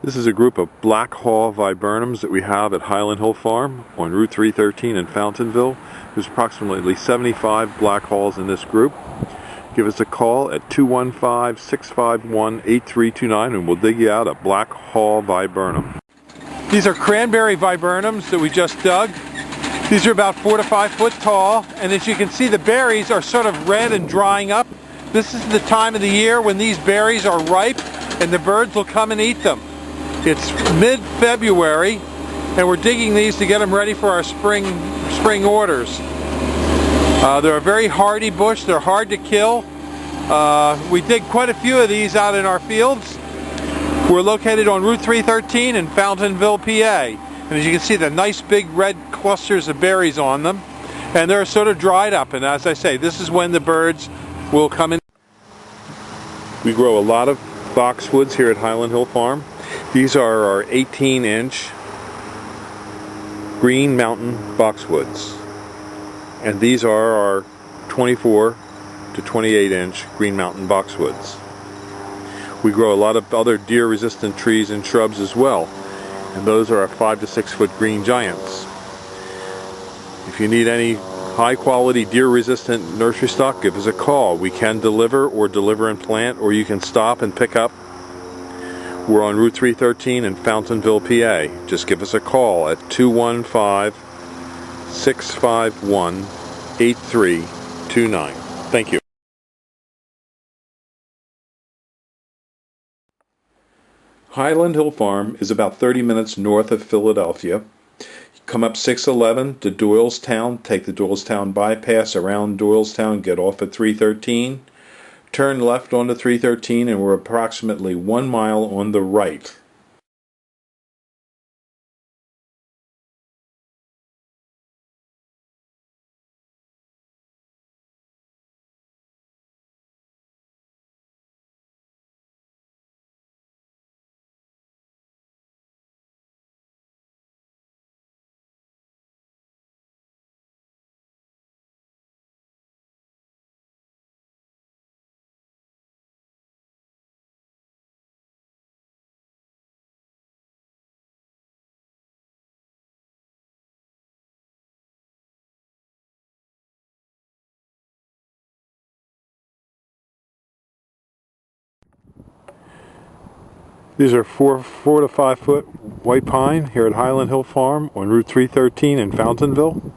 This is a group of Blackhaw Viburnums that we have at Highland Hill Farm on Route 313 in Fountainville. There's approximately 75 Blackhaws in this group. Give us a call at 215-651-8329 and we'll dig you out a Blackhaw Viburnum. These are cranberry viburnums that we just dug. These are about 4 to 5 foot tall, and as you can see, the berries are sort of red and drying up. This is the time of the year when these berries are ripe and the birds will come and eat them. It's mid-February and we're digging these to get them ready for our spring orders. They're a very hardy bush. They're hard to kill. We dig quite a few of these out in our fields. We're located on Route 313 in Fountainville, PA. And as you can see, the nice big red clusters of berries on them. And they're sort of dried up. And as I say, this is when the birds will come in. We grow a lot of boxwoods here at Highland Hill Farm. These are our 18-inch Green Mound boxwoods. And these are our 24 to 28-inch Green Mound boxwoods. We grow a lot of other deer-resistant trees and shrubs as well. And those are our 5 to 6 foot green giants. If you need any high-quality deer-resistant nursery stock, give us a call. We can deliver and plant, or you can stop and pick up. We're on Route 313 in Fountainville, PA. Just give us a call at 215-651-8329. Thank you. Highland Hill Farm is about 30 minutes north of Philadelphia. Come up 611 to Doylestown, take the Doylestown bypass around Doylestown, get off at 313. Turn left onto 313 and we're approximately 1 mile on the right. These are 4 to 5 foot white pine here at Highland Hill Farm on Route 313 in Fountainville.